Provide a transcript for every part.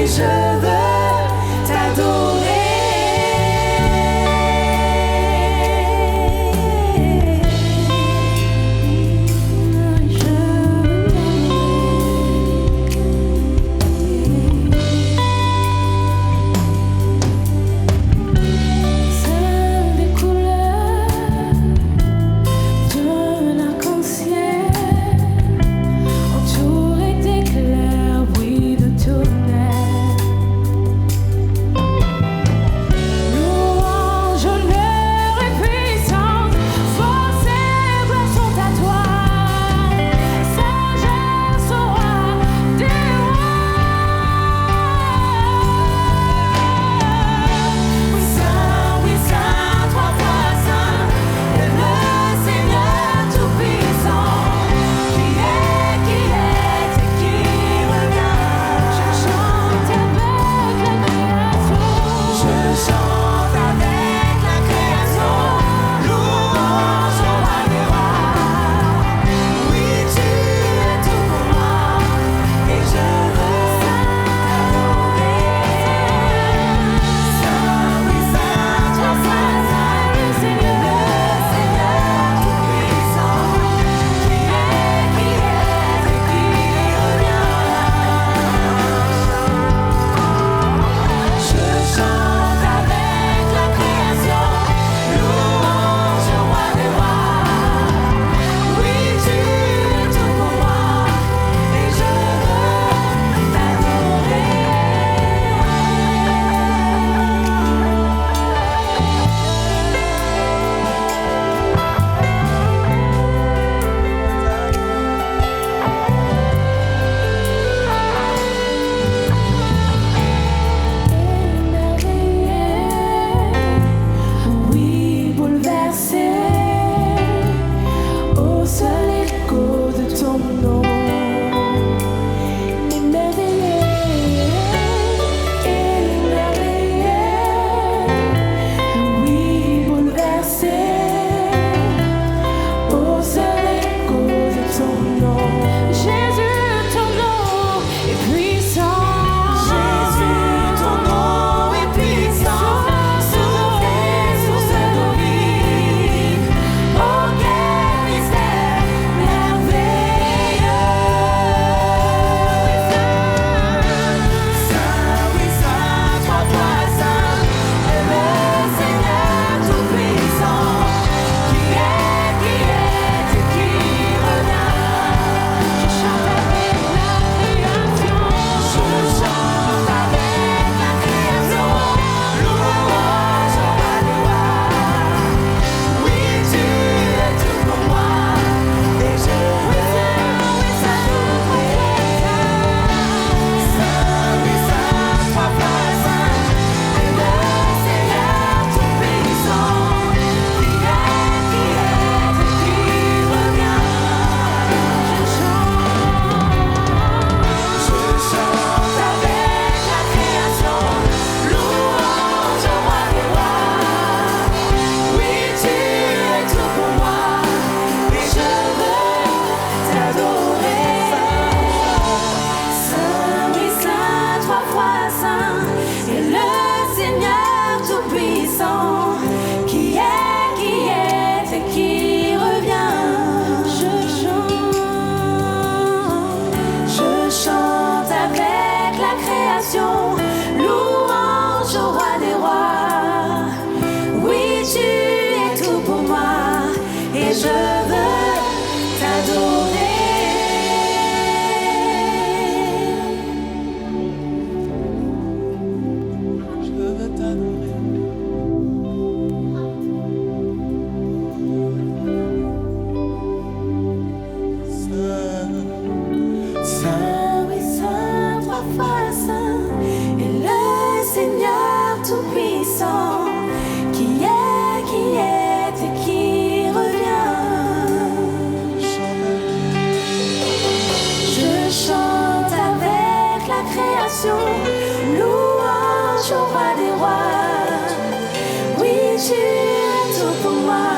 et je veux t'adorer. Louange au roi des rois. Oui, tu es tout pour moi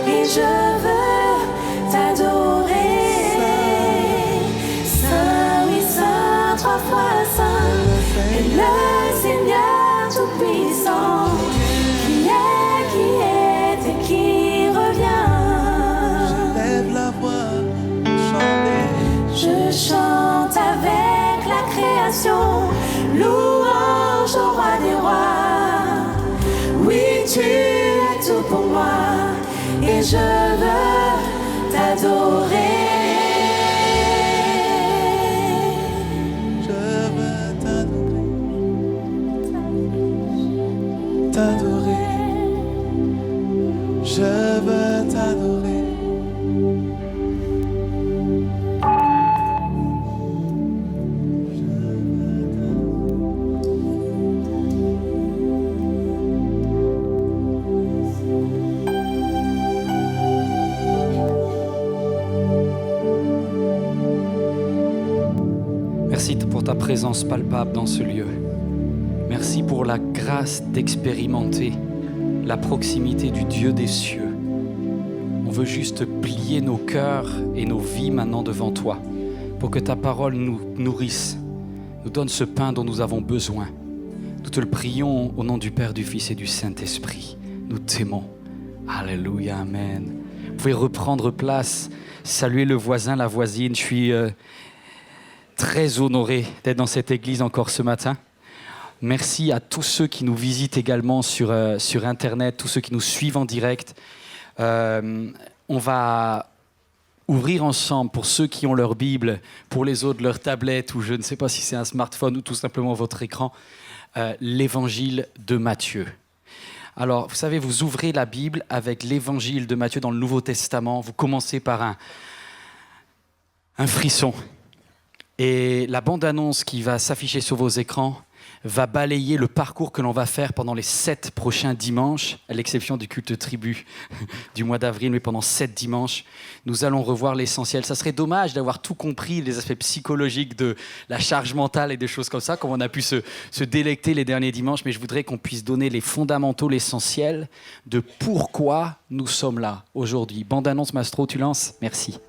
et je veux t'adorer. Saint, oui, Saint, trois fois Saint, Et le Seigneur Tout-Puissant, qui est et qui revient. Lève la voix, chantez. Je chante avec la création, louange au roi des rois. Oui, tu es tout pour moi, et je veux t'adorer. Je veux t'adorer. T'adorer. Je veux t'adorer. Merci pour ta présence palpable dans ce lieu. Merci pour la grâce d'expérimenter la proximité du Dieu des cieux. On veut juste plier nos cœurs et nos vies maintenant devant toi pour que ta parole nous nourrisse, nous donne ce pain dont nous avons besoin. Nous te le prions au nom du Père, du Fils et du Saint-Esprit. Nous t'aimons. Alléluia, Amen. Vous pouvez reprendre place, saluer le voisin, la voisine. Je suis très honoré d'être dans cette église encore ce matin. Merci à tous ceux qui nous visitent également sur Internet, tous ceux qui nous suivent en direct. On va ouvrir ensemble, pour ceux qui ont leur Bible, pour les autres leur tablette, ou je ne sais pas si c'est un smartphone ou tout simplement votre écran, l'évangile de Matthieu. Alors, vous savez, vous ouvrez la Bible avec l'évangile de Matthieu dans le Nouveau Testament. Vous commencez par un frisson. Et la bande-annonce qui va s'afficher sur vos écrans va balayer le parcours que l'on va faire pendant les 7 prochains dimanches, à l'exception du culte tribu du mois d'avril, mais pendant 7 dimanches, nous allons revoir l'essentiel. Ça serait dommage d'avoir tout compris, les aspects psychologiques de la charge mentale et des choses comme ça, comme on a pu se délecter les derniers dimanches, mais je voudrais qu'on puisse donner les fondamentaux, l'essentiel de pourquoi nous sommes là aujourd'hui. Bande-annonce, Mastro, tu lances ? Merci.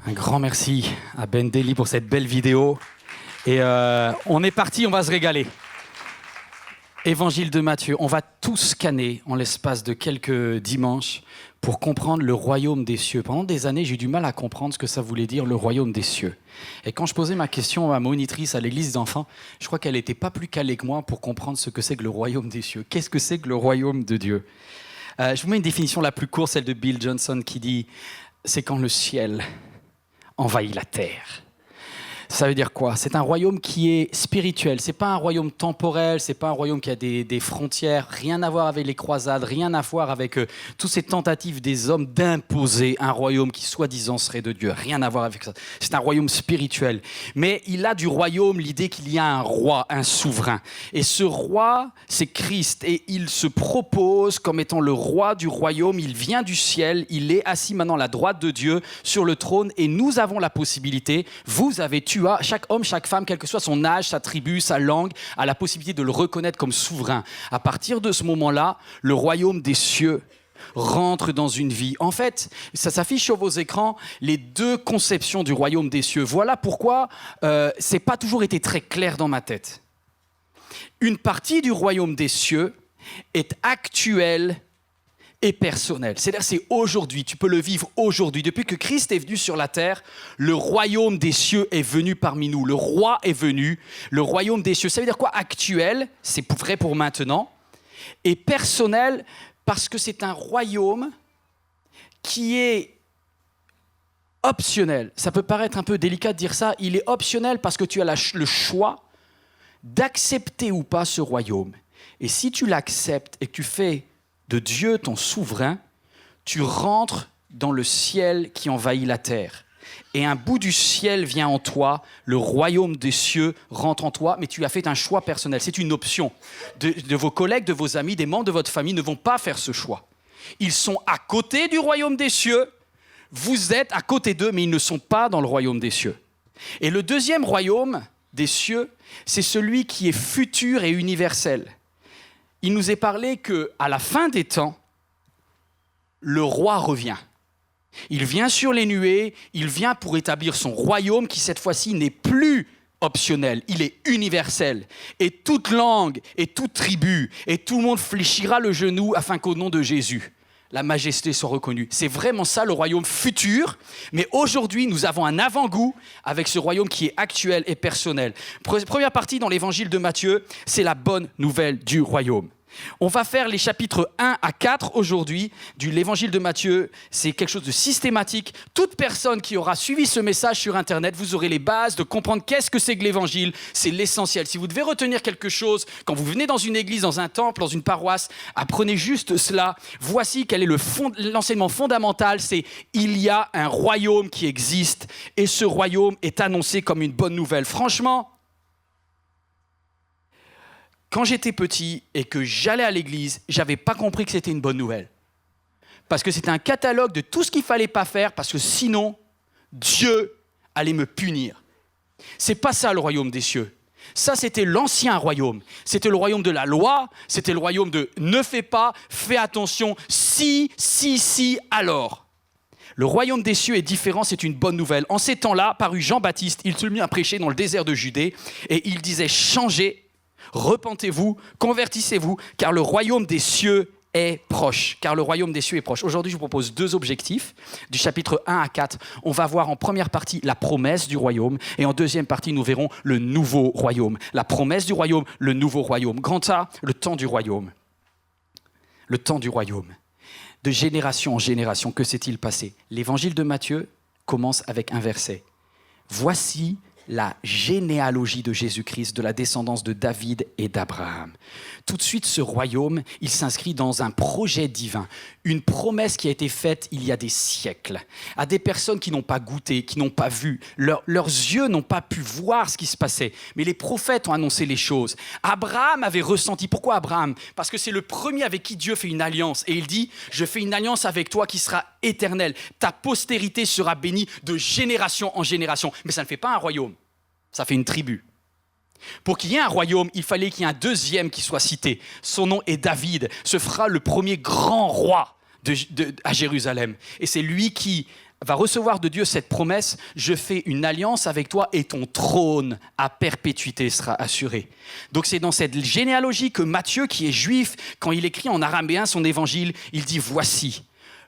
Un grand merci à Ben Daly pour cette belle vidéo. Et on est parti, on va se régaler. Évangile de Matthieu, on va tout scanner en l'espace de quelques dimanches pour comprendre le royaume des cieux. Pendant des années, j'ai eu du mal à comprendre ce que ça voulait dire, le royaume des cieux. Et quand je posais ma question à ma monitrice à l'église d'enfants, je crois qu'elle n'était pas plus calée que moi pour comprendre ce que c'est que le royaume des cieux. Qu'est-ce que c'est que le royaume de Dieu ? Je vous mets une définition la plus courte, celle de Bill Johnson, qui dit « c'est quand le ciel envahit la terre ». Ça veut dire quoi ? C'est un royaume qui est spirituel. C'est pas un royaume temporel, c'est pas un royaume qui a des frontières, rien à voir avec les croisades, rien à voir avec toutes ces tentatives des hommes d'imposer un royaume qui soi-disant serait de Dieu. Rien à voir avec ça. C'est un royaume spirituel. Mais il a du royaume l'idée qu'il y a un roi, un souverain. Et ce roi, c'est Christ. Et il se propose comme étant le roi du royaume. Il vient du ciel. Il est assis maintenant à la droite de Dieu sur le trône. Et nous avons la possibilité, vous avez tué chaque homme, chaque femme, quel que soit son âge, sa tribu, sa langue, a la possibilité de le reconnaître comme souverain. À partir de ce moment-là, le royaume des cieux rentre dans une vie. En fait, ça s'affiche sur vos écrans, les deux conceptions du royaume des cieux. Voilà pourquoi c'est pas toujours été très clair dans ma tête. Une partie du royaume des cieux est actuelle et personnelle. C'est-à-dire, c'est aujourd'hui, tu peux le vivre aujourd'hui. Depuis que Christ est venu sur la terre, le royaume des cieux est venu parmi nous. Le roi est venu, le royaume des cieux. Ça veut dire quoi? Actuel, c'est vrai pour maintenant, et personnel, parce que c'est un royaume qui est optionnel. Ça peut paraître un peu délicat de dire ça. Il est optionnel parce que tu as le choix d'accepter ou pas ce royaume. Et si tu l'acceptes et que tu fais de Dieu ton souverain, tu rentres dans le ciel qui envahit la terre. Et un bout du ciel vient en toi, le royaume des cieux rentre en toi, mais tu as fait un choix personnel. C'est une option. De vos collègues, de vos amis, des membres de votre famille ne vont pas faire ce choix. Ils sont à côté du royaume des cieux, vous êtes à côté d'eux, mais ils ne sont pas dans le royaume des cieux. Et le deuxième royaume des cieux, c'est celui qui est futur et universel. Il nous est parlé qu'à la fin des temps, le roi revient. Il vient sur les nuées, il vient pour établir son royaume qui, cette fois-ci, n'est plus optionnel, il est universel. Et toute langue et toute tribu et tout le monde fléchira le genou afin qu'au nom de Jésus, la majesté soit reconnue. C'est vraiment ça le royaume futur, mais aujourd'hui, nous avons un avant-goût avec ce royaume qui est actuel et personnel. Première partie dans l'évangile de Matthieu, c'est la bonne nouvelle du royaume. On va faire les chapitres 1 à 4 aujourd'hui de l'évangile de Matthieu. C'est quelque chose de systématique. Toute personne qui aura suivi ce message sur Internet, vous aurez les bases de comprendre qu'est-ce que c'est que l'évangile. C'est l'essentiel. Si vous devez retenir quelque chose, quand vous venez dans une église, dans un temple, dans une paroisse, apprenez juste cela. Voici quel est l'enseignement fondamental. C'est il y a un royaume qui existe et ce royaume est annoncé comme une bonne nouvelle. Franchement, quand j'étais petit et que j'allais à l'église, je n'avais pas compris que c'était une bonne nouvelle. Parce que c'était un catalogue de tout ce qu'il ne fallait pas faire, parce que sinon, Dieu allait me punir. Ce n'est pas ça le royaume des cieux. Ça, c'était l'ancien royaume. C'était le royaume de la loi, c'était le royaume de ne fais pas, fais attention, si, alors. Le royaume des cieux est différent, c'est une bonne nouvelle. En ces temps-là, parut Jean-Baptiste, il se mit à prêcher dans le désert de Judée, et il disait « Changez ». Repentez-vous, convertissez-vous, car le royaume des cieux est proche. Car le royaume des cieux est proche. Aujourd'hui, je vous propose 2 objectifs. Du chapitre 1 à 4, on va voir en première partie la promesse du royaume. Et en deuxième partie, nous verrons le nouveau royaume. La promesse du royaume, le nouveau royaume. Grand A, le temps du royaume. Le temps du royaume. De génération en génération, que s'est-il passé? L'évangile de Matthieu commence avec un verset. Voici la généalogie de Jésus-Christ, de la descendance de David et d'Abraham. Tout de suite, ce royaume, il s'inscrit dans un projet divin, une promesse qui a été faite il y a des siècles, à des personnes qui n'ont pas goûté, qui n'ont pas vu, leurs yeux n'ont pas pu voir ce qui se passait, mais les prophètes ont annoncé les choses. Abraham avait ressenti. Pourquoi Abraham? Parce que c'est le premier avec qui Dieu fait une alliance, et il dit « Je fais une alliance avec toi qui sera éternelle, ta postérité sera bénie de génération en génération. » Mais ça ne fait pas un royaume. Ça fait une tribu. Pour qu'il y ait un royaume, il fallait qu'il y ait un deuxième qui soit cité. Son nom est David. Ce sera le premier grand roi à Jérusalem. Et c'est lui qui va recevoir de Dieu cette promesse. Je fais une alliance avec toi et ton trône à perpétuité sera assuré. Donc c'est dans cette généalogie que Matthieu, qui est juif, quand il écrit en araméen son évangile, il dit voici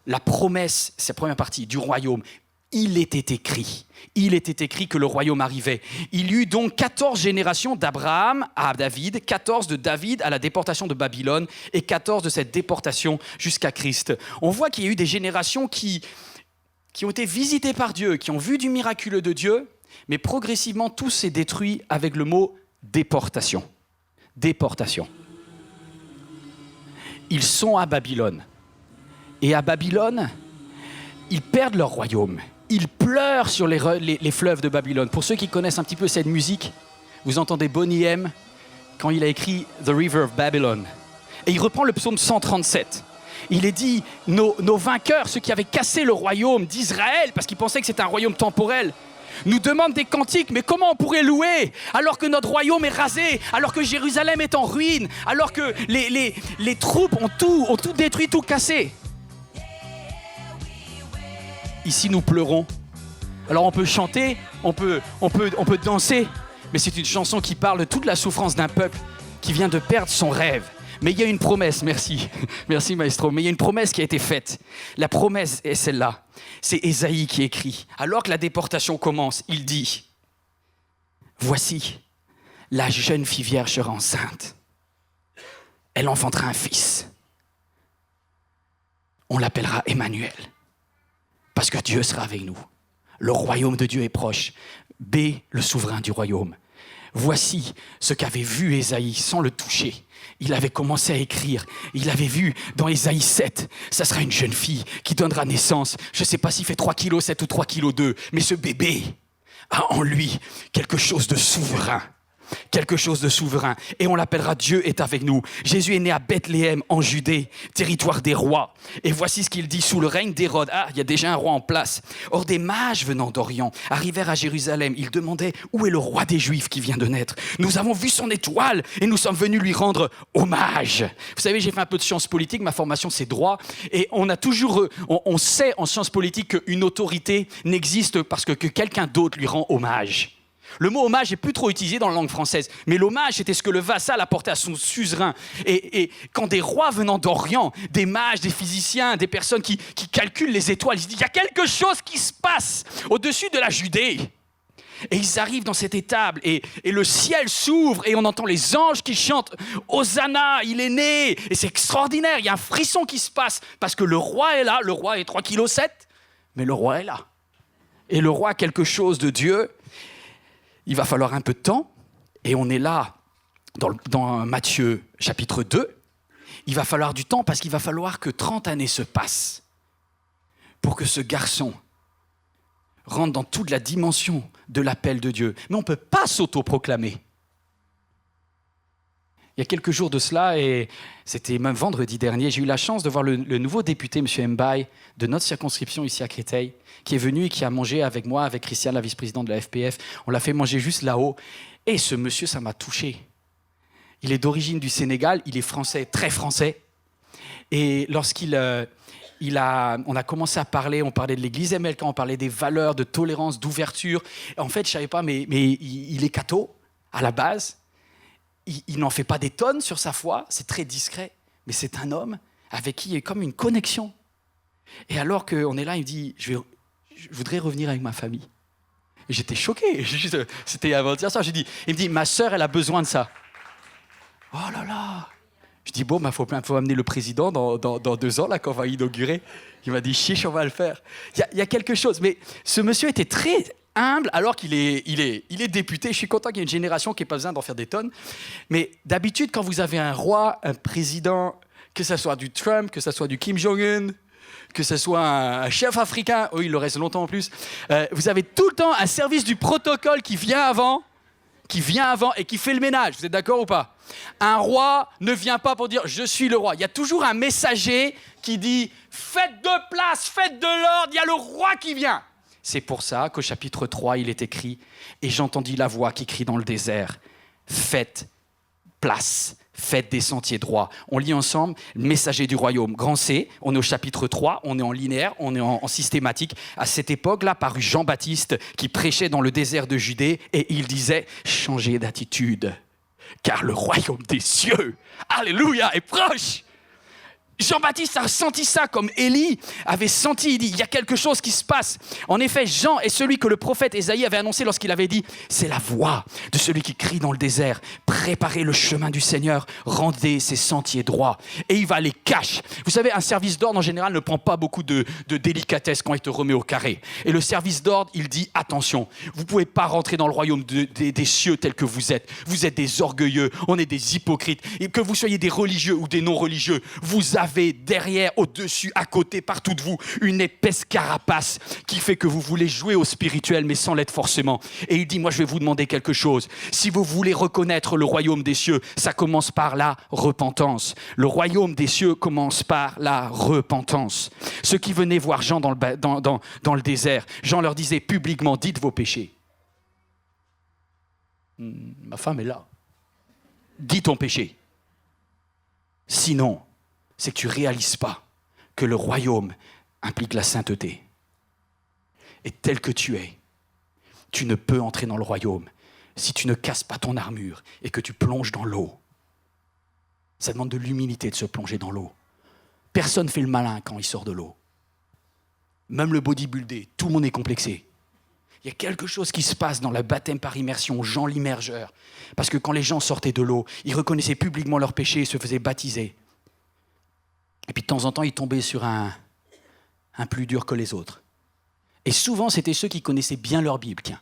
la promesse, c'est la première partie du royaume. Il était écrit que le royaume arrivait. Il y eut donc 14 générations d'Abraham à David, 14 de David à la déportation de Babylone et 14 de cette déportation jusqu'à Christ. On voit qu'il y a eu des générations qui ont été visitées par Dieu, qui ont vu du miraculeux de Dieu, mais progressivement tout s'est détruit avec le mot déportation. Déportation. Ils sont à Babylone. Et à Babylone, ils perdent leur royaume. Ils pleurent sur les fleuves de Babylone. Pour ceux qui connaissent un petit peu cette musique, vous entendez Boney M quand il a écrit « The River of Babylon ». Et il reprend le psaume 137. Il est dit nos vainqueurs, ceux qui avaient cassé le royaume d'Israël, parce qu'ils pensaient que c'était un royaume temporel, nous demande des cantiques. Mais comment on pourrait louer alors que notre royaume est rasé, alors que Jérusalem est en ruine, alors que les troupes ont tout détruit, tout cassé? Ici, nous pleurons. Alors on peut chanter, on peut danser, mais c'est une chanson qui parle de toute la souffrance d'un peuple qui vient de perdre son rêve. Mais il y a une promesse, merci maestro, mais il y a une promesse qui a été faite. La promesse est celle-là. C'est Ésaïe qui écrit. Alors que la déportation commence, il dit « Voici, la jeune fille vierge sera enceinte. Elle enfantera un fils. On l'appellera Emmanuel, parce que Dieu sera avec nous. Le royaume de Dieu est proche. B, le souverain du royaume. Voici ce qu'avait vu Ésaïe sans le toucher. Il avait commencé à écrire. Il avait vu dans Ésaïe 7, ça sera une jeune fille qui donnera naissance. Je ne sais pas s'il fait 3,7 kg ou 3,2 kg, mais ce bébé a en lui quelque chose de souverain. Quelque chose de souverain. Et on l'appellera Dieu est avec nous. Jésus est né à Bethléem, en Judée, territoire des rois. Et voici ce qu'il dit sous le règne d'Hérode. Ah, il y a déjà un roi en place. Or, des mages venant d'Orient arrivèrent à Jérusalem. Ils demandaient où est le roi des Juifs qui vient de naître. Nous avons vu son étoile et nous sommes venus lui rendre hommage. Vous savez, j'ai fait un peu de sciences politiques. Ma formation, c'est droit. Et on sait en sciences politiques qu'une autorité n'existe parce que quelqu'un d'autre lui rend hommage. Le mot hommage n'est plus trop utilisé dans la langue française, mais l'hommage, c'était ce que le vassal apportait à son suzerain. Et quand des rois venant d'Orient, des mages, des physiciens, des personnes qui calculent les étoiles, ils se disent « il y a quelque chose qui se passe au-dessus de la Judée ». Et ils arrivent dans cette étable et le ciel s'ouvre et on entend les anges qui chantent « Hosanna, il est né !» Et c'est extraordinaire, il y a un frisson qui se passe parce que le roi est là, le roi est 3,7 kg, mais le roi est là. Et le roi a quelque chose de Dieu. Il va falloir un peu de temps, et on est là dans Matthieu chapitre 2. Il va falloir du temps parce qu'il va falloir que 30 années se passent pour que ce garçon rentre dans toute la dimension de l'appel de Dieu. Mais on ne peut pas s'autoproclamer. Il y a quelques jours de cela, et c'était même vendredi dernier, j'ai eu la chance de voir le nouveau député, M. Mbaye, de notre circonscription ici à Créteil, qui est venu et qui a mangé avec moi, avec Christiane, la vice-présidente de la FPF. On l'a fait manger juste là-haut. Et ce monsieur, ça m'a touché. Il est d'origine du Sénégal, il est français, très français. Et lorsqu'on a commencé à parler, on parlait de l'église MLK, on parlait des valeurs de tolérance, d'ouverture. En fait, je ne savais pas, mais il est catho, à la base. Il n'en fait pas des tonnes sur sa foi, c'est très discret, mais c'est un homme avec qui il y a comme une connexion. Et alors qu'on est là, il me dit, je voudrais revenir avec ma famille. Et j'étais choqué, c'était avant-hier soir, il me dit, ma sœur, elle a besoin de ça. Oh là là. Je dis, bon, faut amener le président dans 2 ans, là, qu'on va inaugurer. Il m'a dit, chiche, on va le faire. Il y a quelque chose, mais ce monsieur était très humble, alors qu'il est député. Je suis content qu'il y ait une génération qui n'ait pas besoin d'en faire des tonnes. Mais d'habitude, quand vous avez un roi, un président, que ce soit du Trump, que ce soit du Kim Jong-un, que ce soit un chef africain, il le reste longtemps en plus, vous avez tout le temps un service du protocole qui vient avant et qui fait le ménage. Vous êtes d'accord ou pas? Un roi ne vient pas pour dire « je suis le roi ». Il y a toujours un messager qui dit « faites de place, faites de l'ordre, il y a le roi qui vient ». C'est pour ça qu'au chapitre 3, il est écrit « Et j'entendis la voix qui crie dans le désert, faites place, faites des sentiers droits. » On lit ensemble « Messager du royaume ». Grand C, on est au chapitre 3, on est en linéaire, on est en systématique. À cette époque-là, parut Jean-Baptiste qui prêchait dans le désert de Judée et il disait « Changez d'attitude, car le royaume des cieux, alléluia, est proche ». Jean-Baptiste a senti ça comme Élie avait senti. Il dit, il y a quelque chose qui se passe. En effet, Jean est celui que le prophète Ésaïe avait annoncé lorsqu'il avait dit « C'est la voix de celui qui crie dans le désert. Préparez le chemin du Seigneur, rendez ses sentiers droits. » Et il va les cacher. Vous savez, un service d'ordre, en général, ne prend pas beaucoup de délicatesse quand il te remet au carré. Et le service d'ordre, il dit « Attention, vous ne pouvez pas rentrer dans le royaume des cieux tel que vous êtes. Vous êtes des orgueilleux, on est des hypocrites. Et que vous soyez des religieux ou des non-religieux, vous avez derrière, au-dessus, à côté, partout de vous, une épaisse carapace qui fait que vous voulez jouer au spirituel, mais sans l'être forcément. Et il dit, moi, je vais vous demander quelque chose. Si vous voulez reconnaître le royaume des cieux, ça commence par la repentance. Le royaume des cieux commence par la repentance. Ceux qui venaient voir Jean dans le désert, Jean leur disait publiquement, dites vos péchés. Ma femme est là. Dis ton péché. Sinon, c'est que tu ne réalises pas que le royaume implique la sainteté. Et tel que tu es, tu ne peux entrer dans le royaume si tu ne casses pas ton armure et que tu plonges dans l'eau. Ça demande de l'humilité de se plonger dans l'eau. Personne ne fait le malin quand il sort de l'eau. Même le bodybuildé, tout le monde est complexé. Il y a quelque chose qui se passe dans le baptême par immersion, Jean l'immergeur. Parce que quand les gens sortaient de l'eau, ils reconnaissaient publiquement leurs péchés et se faisaient baptiser. Et puis de temps en temps, ils tombaient sur un plus dur que les autres. Et souvent, c'était ceux qui connaissaient bien leur Bible. Tiens.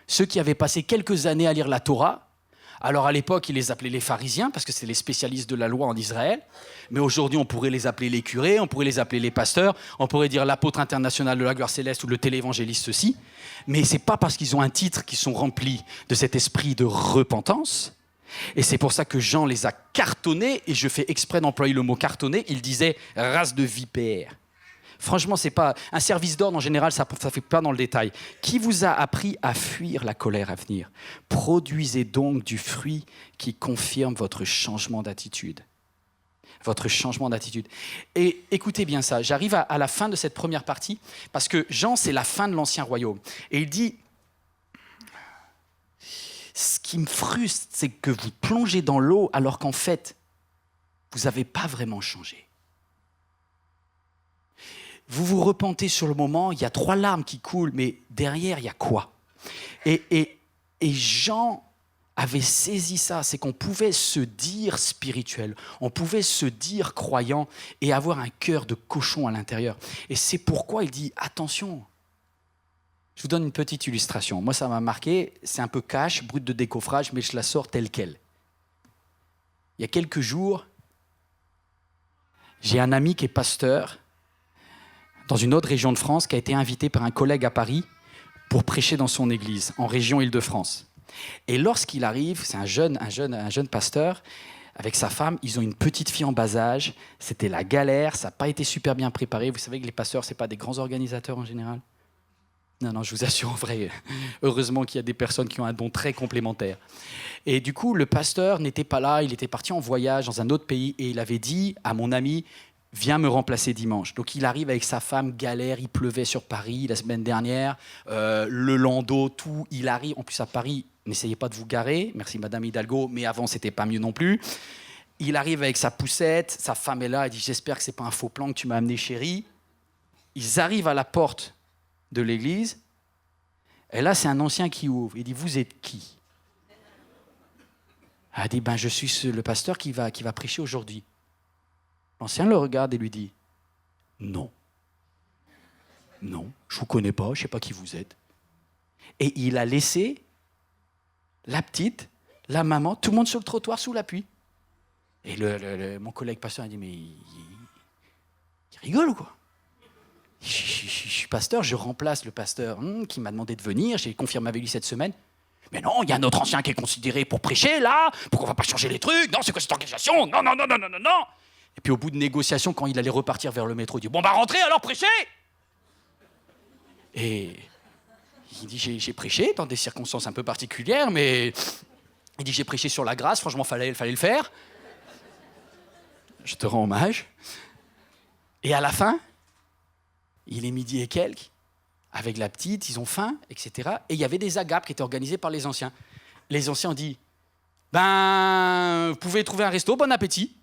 Ceux qui avaient passé quelques années à lire la Torah. Alors à l'époque, ils les appelaient les pharisiens, parce que c'est les spécialistes de la loi en Israël. Mais aujourd'hui, on pourrait les appeler les curés, on pourrait les appeler les pasteurs, on pourrait dire l'apôtre international de la gloire céleste ou le télévangéliste ceci. Mais ce n'est pas parce qu'ils ont un titre qu'ils sont remplis de cet esprit de repentance. Et c'est pour ça que Jean les a cartonnés, et je fais exprès d'employer le mot cartonné, il disait « race de vipères ». Franchement, c'est pas un service d'ordre en général, ça ne fait pas dans le détail. Qui vous a appris à fuir la colère à venir ? Produisez donc du fruit qui confirme votre changement d'attitude. Votre changement d'attitude. Et écoutez bien ça, j'arrive à la fin de cette première partie, parce que Jean, c'est la fin de l'Ancien Royaume. Et il dit, ce qui me frustre, c'est que vous plongez dans l'eau alors qu'en fait, vous n'avez pas vraiment changé. Vous vous repentez sur le moment, il y a 3 larmes qui coulent, mais derrière, il y a quoi ? Et Jean avait saisi ça, c'est qu'on pouvait se dire spirituel, on pouvait se dire croyant et avoir un cœur de cochon à l'intérieur. Et c'est pourquoi il dit, attention, je vous donne une petite illustration. Moi, ça m'a marqué, c'est un peu cash, brut de décoffrage, mais je la sors telle quelle. Il y a quelques jours, j'ai un ami qui est pasteur, dans une autre région de France, qui a été invité par un collègue à Paris pour prêcher dans son église, en région Île-de-France. Et lorsqu'il arrive, c'est un jeune pasteur, avec sa femme, ils ont une petite fille en bas âge, c'était la galère, ça n'a pas été super bien préparé. Vous savez que les pasteurs, ce n'est pas des grands organisateurs en général ? Non, je vous assure, en vrai, heureusement qu'il y a des personnes qui ont un don très complémentaire. Et du coup, le pasteur n'était pas là, il était parti en voyage dans un autre pays, et il avait dit à mon ami, viens me remplacer dimanche. Donc il arrive avec sa femme, galère, il pleuvait sur Paris la semaine dernière, le landau, tout, il arrive. En plus à Paris, n'essayez pas de vous garer, merci Madame Hidalgo, mais avant c'était pas mieux non plus. Il arrive avec sa poussette, sa femme est là, elle dit j'espère que c'est pas un faux plan que tu m'as amené chérie. Ils arrivent à la porte de l'église, et là c'est un ancien qui ouvre, il dit vous êtes qui ? Elle dit je suis le pasteur qui va prêcher aujourd'hui. L'ancien le regarde et lui dit « Non, je ne vous connais pas, je ne sais pas qui vous êtes. » Et il a laissé la petite, la maman, tout le monde sur le trottoir sous la pluie. Et mon collègue pasteur a dit « Mais il rigole ou quoi ? Je suis pasteur, je remplace le pasteur qui m'a demandé de venir, j'ai confirmé avec lui cette semaine. Mais non, il y a un autre ancien qui est considéré pour prêcher là, pourquoi on ne va pas changer les trucs ? Non, c'est quoi cette organisation ? Non. » Et puis au bout de négociation, quand il allait repartir vers le métro, il dit « Bon, rentrez alors, prêchez !» Et il dit « J'ai prêché dans des circonstances un peu particulières, mais... » Il dit « J'ai prêché sur la grâce, franchement, fallait le faire. » Je te rends hommage. Et à la fin, il est midi et quelques, avec la petite, ils ont faim, etc. Et il y avait des agapes qui étaient organisées par les anciens. Les anciens ont dit « vous pouvez trouver un resto, bon appétit. »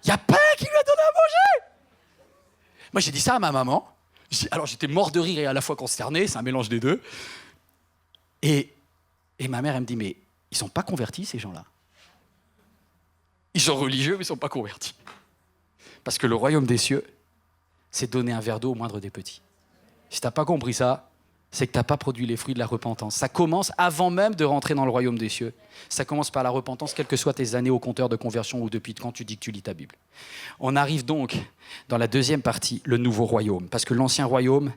Il n'y a pas qui lui a donné à manger. Moi, j'ai dit ça à ma maman. Alors, j'étais mort de rire et à la fois consterné. C'est un mélange des deux. Et ma mère, elle me dit, mais ils ne sont pas convertis, ces gens-là. Ils sont religieux, mais ils ne sont pas convertis. Parce que le royaume des cieux, c'est donner un verre d'eau au moindre des petits. Si tu n'as pas compris ça, c'est que tu n'as pas produit les fruits de la repentance. Ça commence avant même de rentrer dans le royaume des cieux. Ça commence par la repentance, quelles que soient tes années au compteur de conversion ou depuis quand tu dis que tu lis ta Bible. On arrive donc dans la deuxième partie, le nouveau royaume. Parce que l'ancien royaume,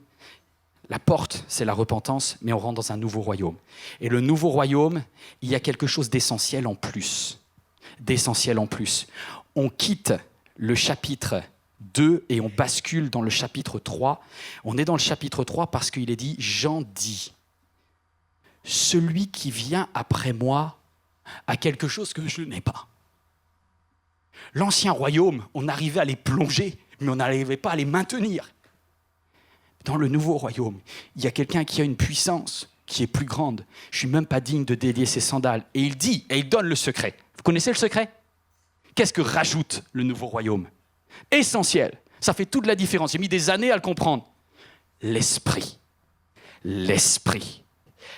la porte, c'est la repentance, mais on rentre dans un nouveau royaume. Et le nouveau royaume, il y a quelque chose d'essentiel en plus. On quitte le chapitre 2 et on bascule dans le chapitre 3. On est dans le chapitre 3 parce qu'il est dit « Jean dit, celui qui vient après moi a quelque chose que je n'ai pas. » L'ancien royaume, on arrivait à les plonger, mais on n'arrivait pas à les maintenir. Dans le nouveau royaume, il y a quelqu'un qui a une puissance qui est plus grande. Je ne suis même pas digne de délier ses sandales. Et il dit, et il donne le secret. Vous connaissez le secret ? Qu'est-ce que rajoute le nouveau royaume ? Essentiel. Ça fait toute la différence. J'ai mis des années à le comprendre. L'esprit. L'esprit.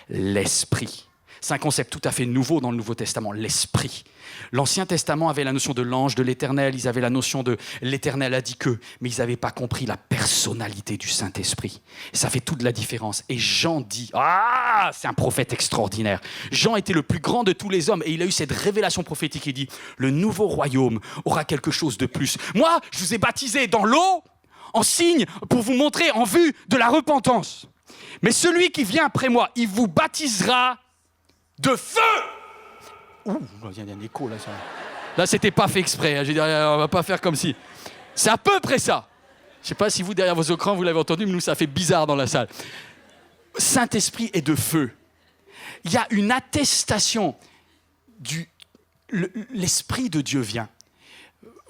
L'esprit. C'est un concept tout à fait nouveau dans le Nouveau Testament, l'esprit. L'Ancien Testament avait la notion de l'ange, de l'éternel, ils avaient la notion de l'éternel a dit que, mais ils n'avaient pas compris la personnalité du Saint-Esprit. Et ça fait toute la différence. Et Jean dit, c'est un prophète extraordinaire. Jean était le plus grand de tous les hommes et il a eu cette révélation prophétique. Il dit, le nouveau royaume aura quelque chose de plus. Moi, je vous ai baptisé dans l'eau en signe pour vous montrer en vue de la repentance. Mais celui qui vient après moi, il vous baptisera de feu. Ouh, il y a un écho là. Là, c'était pas fait exprès. J'ai dit, on va pas faire comme si. C'est à peu près ça. Je sais pas si vous, derrière vos écrans, vous l'avez entendu, mais nous, ça fait bizarre dans la salle. Saint-Esprit est de feu. Il y a une attestation l'Esprit de Dieu vient.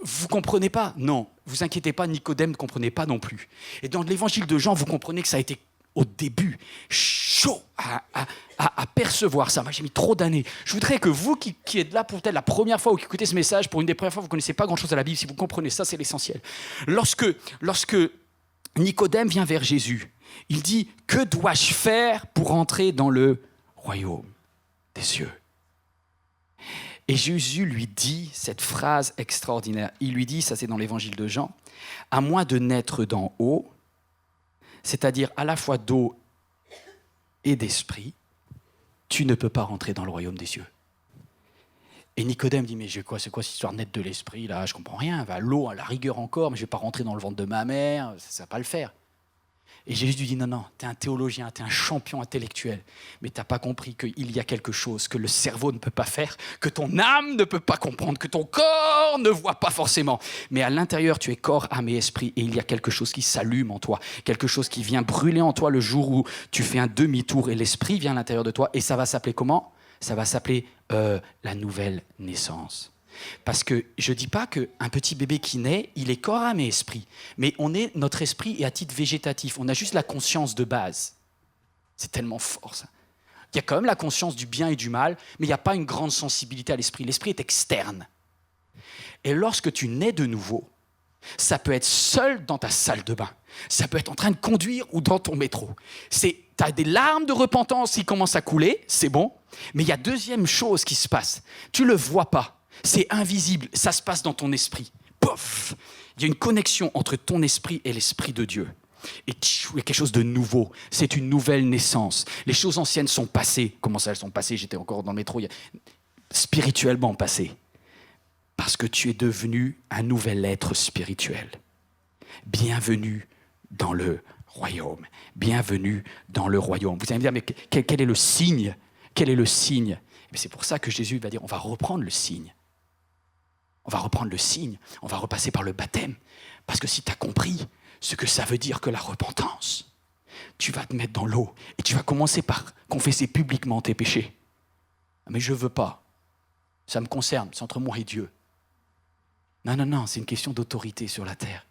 Vous comprenez pas ? Non. Vous inquiétez pas, Nicodème ne comprenait pas non plus. Et dans l'évangile de Jean, vous comprenez que ça a été au début, chaud à percevoir ça. Moi, j'ai mis trop d'années. Je voudrais que vous qui êtes là pour peut-être la première fois ou qui écoutez ce message, pour une des premières fois, vous ne connaissez pas grand-chose à la Bible, si vous comprenez ça, c'est l'essentiel. Lorsque Nicodème vient vers Jésus, il dit « Que dois-je faire pour entrer dans le royaume des cieux ?» Et Jésus lui dit cette phrase extraordinaire. Il lui dit, ça c'est dans l'évangile de Jean, « À moins de naître d'en haut, c'est-à-dire à la fois d'eau et d'esprit, tu ne peux pas rentrer dans le royaume des cieux. » Et Nicodème dit, mais c'est quoi cette histoire nette de l'esprit là ? Je comprends rien. L'eau, à la rigueur encore, mais je ne vais pas rentrer dans le ventre de ma mère, ça ne va pas le faire. Et Jésus lui dit, non, tu es un théologien, tu es un champion intellectuel, mais tu n'as pas compris qu'il y a quelque chose que le cerveau ne peut pas faire, que ton âme ne peut pas comprendre, que ton corps ne voit pas forcément. Mais à l'intérieur, tu es corps, âme et esprit, et il y a quelque chose qui s'allume en toi, quelque chose qui vient brûler en toi le jour où tu fais un demi-tour et l'esprit vient à l'intérieur de toi, et ça va s'appeler comment ? Ça va s'appeler la nouvelle naissance. Parce que je ne dis pas qu'un petit bébé qui naît, il est corps, âme et esprit. Mais notre esprit est à titre végétatif. On a juste la conscience de base. C'est tellement fort, ça. Il y a quand même la conscience du bien et du mal, mais il n'y a pas une grande sensibilité à l'esprit. L'esprit est externe. Et lorsque tu nais de nouveau, ça peut être seul dans ta salle de bain. Ça peut être en train de conduire ou dans ton métro. Tu as des larmes de repentance qui commencent à couler, c'est bon. Mais il y a deuxième chose qui se passe. Tu ne le vois pas. C'est invisible, ça se passe dans ton esprit. Pouf ! Il y a une connexion entre ton esprit et l'esprit de Dieu. Et il y a quelque chose de nouveau. C'est une nouvelle naissance. Les choses anciennes sont passées. Comment ça, elles sont passées ? J'étais encore dans le métro. Spirituellement passées. Parce que tu es devenu un nouvel être spirituel. Bienvenue dans le royaume. Bienvenue dans le royaume. Vous allez me dire, mais quel est le signe ? Quel est le signe ? Mais c'est pour ça que Jésus va dire, on va reprendre le signe. On va reprendre le signe, on va repasser par le baptême. Parce que si tu as compris ce que ça veut dire que la repentance, tu vas te mettre dans l'eau et tu vas commencer par confesser publiquement tes péchés. Mais je ne veux pas. Ça me concerne, c'est entre moi et Dieu. Non, c'est une question d'autorité sur la terre.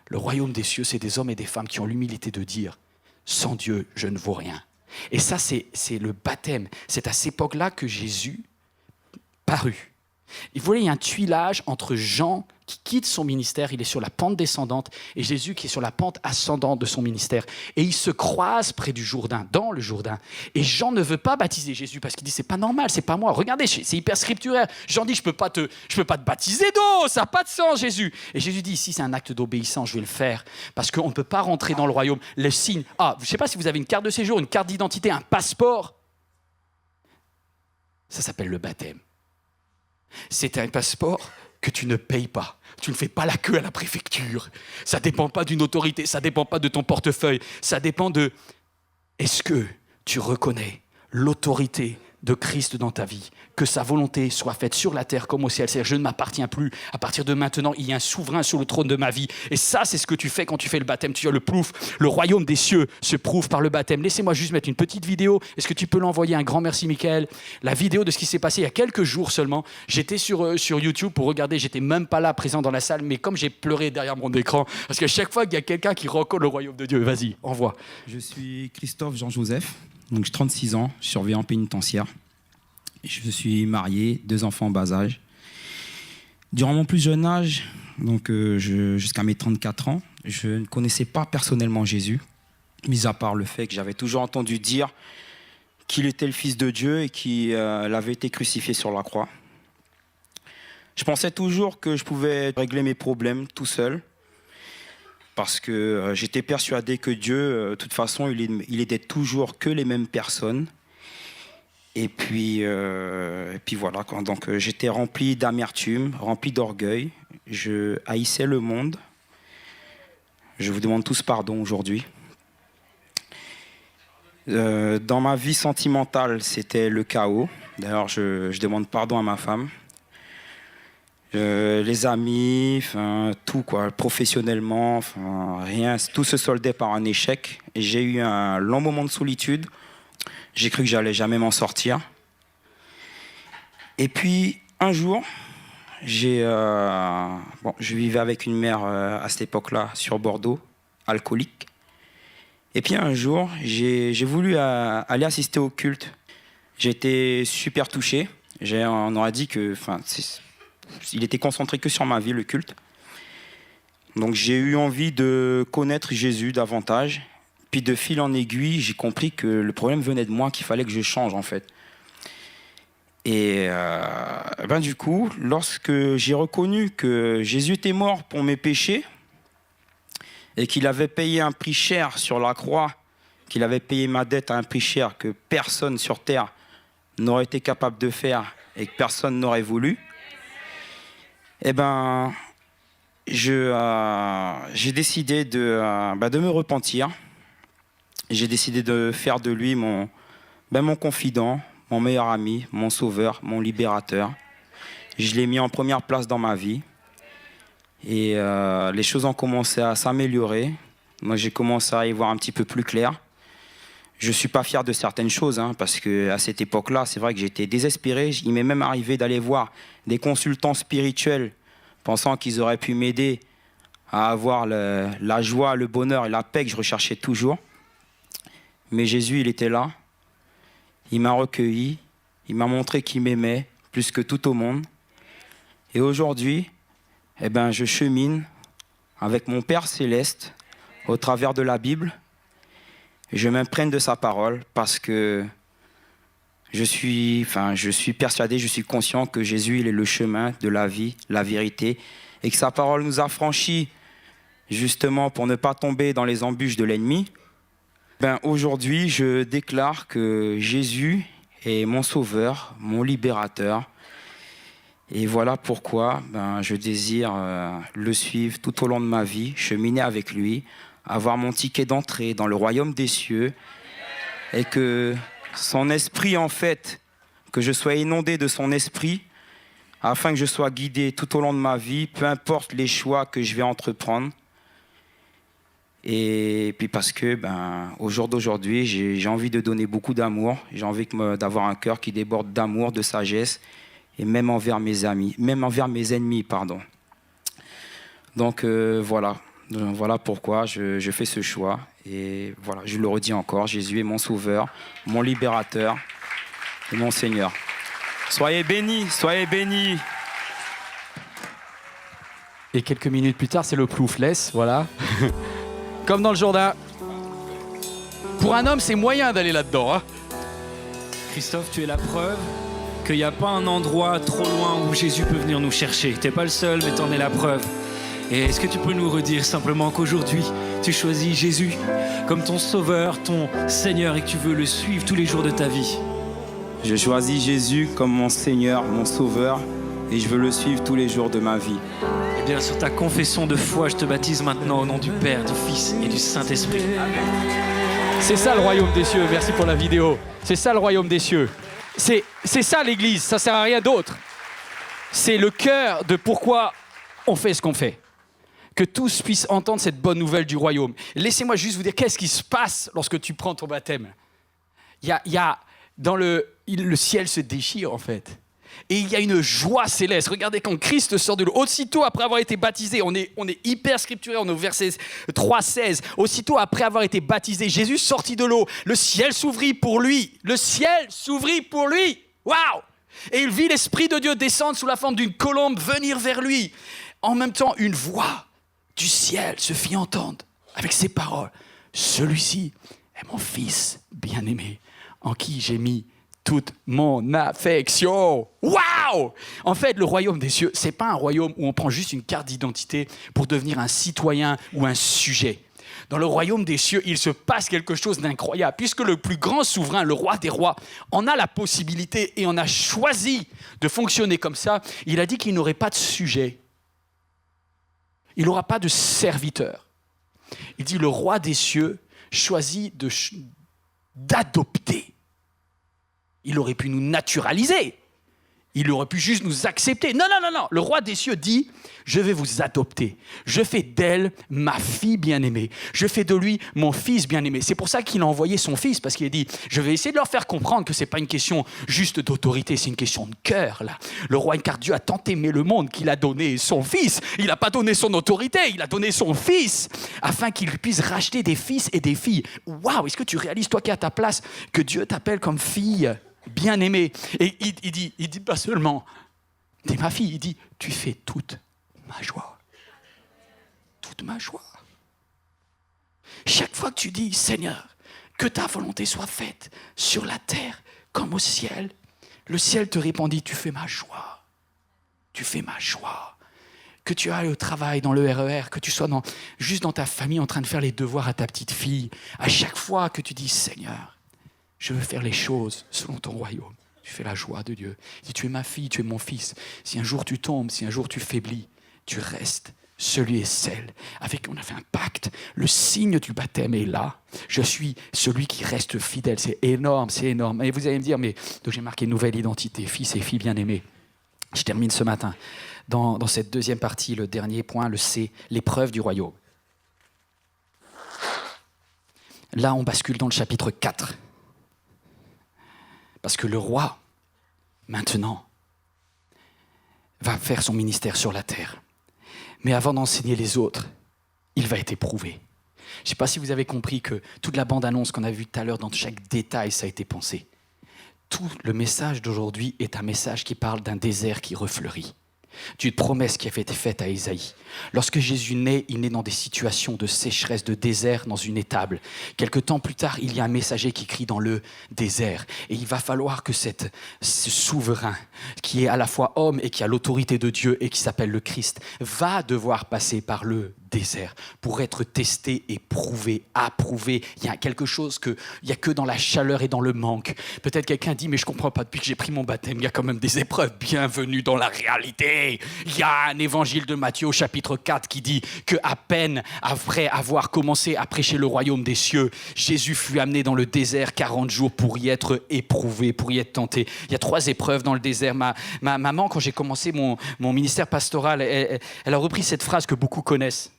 Le royaume des cieux, c'est des hommes et des femmes qui ont l'humilité de dire « Sans Dieu, je ne vaux rien ». Et ça, c'est le baptême. C'est à cette époque-là que Jésus parut. Il y a un tuilage entre Jean qui quitte son ministère, il est sur la pente descendante, et Jésus qui est sur la pente ascendante de son ministère. Et ils se croisent près du Jourdain, dans le Jourdain. Et Jean ne veut pas baptiser Jésus parce qu'il dit c'est pas normal, c'est pas moi. Regardez, c'est hyper scripturaire. Jean dit je peux pas te baptiser d'eau, ça n'a pas de sens, Jésus. Et Jésus dit si c'est un acte d'obéissance, je vais le faire parce qu'on ne peut pas rentrer dans le royaume. Le signe, je sais pas si vous avez une carte de séjour, une carte d'identité, un passeport. Ça s'appelle le baptême. C'est un passeport que tu ne payes pas. Tu ne fais pas la queue à la préfecture. Ça ne dépend pas d'une autorité, ça ne dépend pas de ton portefeuille. Ça dépend de... Est-ce que tu reconnais l'autorité de Christ dans ta vie. Que sa volonté soit faite sur la terre comme au ciel. C'est-à-dire, je ne m'appartiens plus. À partir de maintenant, il y a un souverain sur le trône de ma vie. Et ça, c'est ce que tu fais quand tu fais le baptême. Tu as le prouve. Le royaume des cieux se prouve par le baptême. Laissez-moi juste mettre une petite vidéo. Est-ce que tu peux l'envoyer? Un grand merci, Michael. La vidéo de ce qui s'est passé il y a quelques jours seulement. J'étais sur YouTube pour regarder. J'étais même pas là, présent dans la salle. Mais comme j'ai pleuré derrière mon écran, parce qu'à chaque fois qu'il y a quelqu'un qui rencontre le royaume de Dieu, vas-y, envoie. Je suis Christophe Jean-Joseph, donc j'ai 36 ans, je suis surveillant pénitentiaire. Je suis marié, 2 enfants en bas âge. Durant mon plus jeune âge, donc jusqu'à mes 34 ans, je ne connaissais pas personnellement Jésus, mis à part le fait que j'avais toujours entendu dire qu'il était le Fils de Dieu et qu'il avait été crucifié sur la croix. Je pensais toujours que je pouvais régler mes problèmes tout seul, parce que j'étais persuadé que Dieu, de toute façon, il aidait toujours que les mêmes personnes. Et puis voilà, quoi. Donc j'étais rempli d'amertume, rempli d'orgueil. Je haïssais le monde. Je vous demande tous pardon aujourd'hui. Dans ma vie sentimentale, c'était le chaos. D'ailleurs, je demande pardon à ma femme. Les amis, enfin tout quoi, professionnellement, enfin rien, tout se soldait par un échec. Et j'ai eu un long moment de solitude. J'ai cru que j'allais jamais m'en sortir. Et puis un jour, je vivais avec une mère à cette époque-là sur Bordeaux, alcoolique. Et puis un jour, j'ai voulu aller assister au culte. J'ai été super touché. On aurait dit que, il était concentré que sur ma vie, le culte. Donc j'ai eu envie de connaître Jésus davantage. Puis de fil en aiguille, j'ai compris que le problème venait de moi, qu'il fallait que je change en fait. Et du coup, lorsque j'ai reconnu que Jésus était mort pour mes péchés et qu'il avait payé un prix cher sur la croix, qu'il avait payé ma dette à un prix cher que personne sur terre n'aurait été capable de faire et que personne n'aurait voulu, j'ai décidé de me repentir. J'ai décidé de faire de lui mon confident, mon meilleur ami, mon sauveur, mon libérateur. Je l'ai mis en première place dans ma vie. Et les choses ont commencé à s'améliorer. Moi, j'ai commencé à y voir un petit peu plus clair. Je ne suis pas fier de certaines choses, parce qu'à cette époque-là, c'est vrai que j'étais désespéré. Il m'est même arrivé d'aller voir des consultants spirituels pensant qu'ils auraient pu m'aider à avoir la joie, le bonheur et la paix que je recherchais toujours. Mais Jésus, il était là. Il m'a recueilli. Il m'a montré qu'il m'aimait plus que tout au monde. Et aujourd'hui, je chemine avec mon Père Céleste au travers de la Bible. Je m'imprègne de sa parole parce que je suis persuadé, je suis conscient que Jésus, il est le chemin de la vie, la vérité, et que sa parole nous a franchis justement pour ne pas tomber dans les embûches de l'ennemi. Aujourd'hui, je déclare que Jésus est mon sauveur, mon libérateur. Et voilà pourquoi je désire le suivre tout au long de ma vie, cheminer avec lui, avoir mon ticket d'entrée dans le royaume des cieux, et que son esprit, en fait, que je sois inondé de son esprit, afin que je sois guidé tout au long de ma vie, peu importe les choix que je vais entreprendre. Et puis parce que au jour d'aujourd'hui, j'ai envie de donner beaucoup d'amour, j'ai envie d'avoir un cœur qui déborde d'amour, de sagesse, et même envers mes amis, même envers mes ennemis, pardon. Donc voilà pourquoi je fais ce choix. Et voilà, je le redis encore, Jésus est mon sauveur, mon libérateur et mon Seigneur. Soyez bénis, soyez bénis. Et quelques minutes plus tard, c'est le ploufless, voilà. Comme dans le Jourdain. Pour un homme, c'est moyen d'aller là-dedans. Christophe, tu es la preuve qu'il n'y a pas un endroit trop loin où Jésus peut venir nous chercher. Tu n'es pas le seul, mais tu en es la preuve. Et est-ce que tu peux nous redire simplement qu'aujourd'hui, tu choisis Jésus comme ton sauveur, ton Seigneur, et que tu veux le suivre tous les jours de ta vie? Je choisis Jésus comme mon Seigneur, mon sauveur, et je veux le suivre tous les jours de ma vie. Eh bien, sur ta confession de foi, je te baptise maintenant au nom du Père, du Fils et du Saint-Esprit. C'est ça le royaume des cieux, merci pour la vidéo. C'est ça le royaume des cieux. C'est ça l'Église, ça sert à rien d'autre. C'est le cœur de pourquoi on fait ce qu'on fait. Que tous puissent entendre cette bonne nouvelle du royaume. Laissez-moi juste vous dire, qu'est-ce qui se passe lorsque tu prends ton baptême ? Il y a dans le ciel se déchire en fait. Et il y a une joie céleste. Regardez quand Christ sort de l'eau. Aussitôt après avoir été baptisé, on est hyper scripturé, on est au verset 3,16. Aussitôt après avoir été baptisé, Jésus sortit de l'eau. Le ciel s'ouvrit pour lui. Le ciel s'ouvrit pour lui. Waouh ! Et il vit l'Esprit de Dieu descendre sous la forme d'une colombe, venir vers lui. En même temps, une voix du ciel se fit entendre avec ces paroles. Celui-ci est mon fils bien-aimé, en qui j'ai mis toute mon affection. Waouh! En fait, le royaume des cieux, c'est pas un royaume où on prend juste une carte d'identité pour devenir un citoyen ou un sujet. Dans le royaume des cieux, il se passe quelque chose d'incroyable, puisque le plus grand souverain, le roi des rois, en a la possibilité et en a choisi de fonctionner comme ça. Il a dit qu'il n'aurait pas de sujet. Il n'aura pas de serviteur. Il dit le roi des cieux choisit d'adopter. Il aurait pu nous naturaliser. Il aurait pu juste nous accepter. Non. Le roi des cieux dit, je vais vous adopter. Je fais d'elle ma fille bien-aimée. Je fais de lui mon fils bien-aimé. C'est pour ça qu'il a envoyé son fils, parce qu'il a dit, je vais essayer de leur faire comprendre que ce n'est pas une question juste d'autorité, c'est une question de cœur. Là. Le roi, car Dieu a tant aimé le monde qu'il a donné son fils. Il n'a pas donné son autorité, il a donné son fils, afin qu'il puisse racheter des fils et des filles. Waouh, est-ce que tu réalises, toi qui es à ta place, que Dieu t'appelle comme fille bien-aimé. Et il dit pas seulement, t'es ma fille, il dit, tu fais toute ma joie. Toute ma joie. Chaque fois que tu dis, Seigneur, que ta volonté soit faite sur la terre comme au ciel, le ciel te répondit, tu fais ma joie. Tu fais ma joie. Que tu ailles au travail, dans le RER, que tu sois juste dans ta famille en train de faire les devoirs à ta petite fille, à chaque fois que tu dis, Seigneur, je veux faire les choses selon ton royaume. Tu fais la joie de Dieu. Il dit, tu es ma fille, tu es mon fils. Si un jour tu tombes, si un jour tu faiblis, tu restes celui et celle avec qui on a fait un pacte. Le signe du baptême est là. Je suis celui qui reste fidèle. C'est énorme, c'est énorme. Et vous allez me dire, mais donc j'ai marqué nouvelle identité, fils et fille bien-aimés. Je termine ce matin dans cette deuxième partie, le dernier point, le C, l'épreuve du royaume. Là, on bascule dans le chapitre 4. Parce que le roi, maintenant, va faire son ministère sur la terre. Mais avant d'enseigner les autres, il va être éprouvé. Je ne sais pas si vous avez compris que toute la bande-annonce qu'on a vue tout à l'heure, dans chaque détail, ça a été pensé. Tout le message d'aujourd'hui est un message qui parle d'un désert qui refleurit. D'une promesse qui avait été faite à Ésaïe. Lorsque Jésus naît, il naît dans des situations de sécheresse, de désert, dans une étable. Quelque temps plus tard, il y a un messager qui crie dans le désert. Et il va falloir que ce souverain, qui est à la fois homme et qui a l'autorité de Dieu et qui s'appelle le Christ, va devoir passer par le désert pour être testé et prouvé, approuvé. Il y a quelque chose il n'y a que dans la chaleur et dans le manque. Peut-être quelqu'un dit, mais je ne comprends pas, depuis que j'ai pris mon baptême, il y a quand même des épreuves. Bienvenue dans la réalité. Il y a un évangile de Matthieu au chapitre 4 qui dit qu'à peine après avoir commencé à prêcher le royaume des cieux, Jésus fut amené dans le désert 40 jours pour y être éprouvé, pour y être tenté. Il y a 3 épreuves dans le désert. Ma maman, quand j'ai commencé mon ministère pastoral, elle a repris cette phrase que beaucoup connaissent.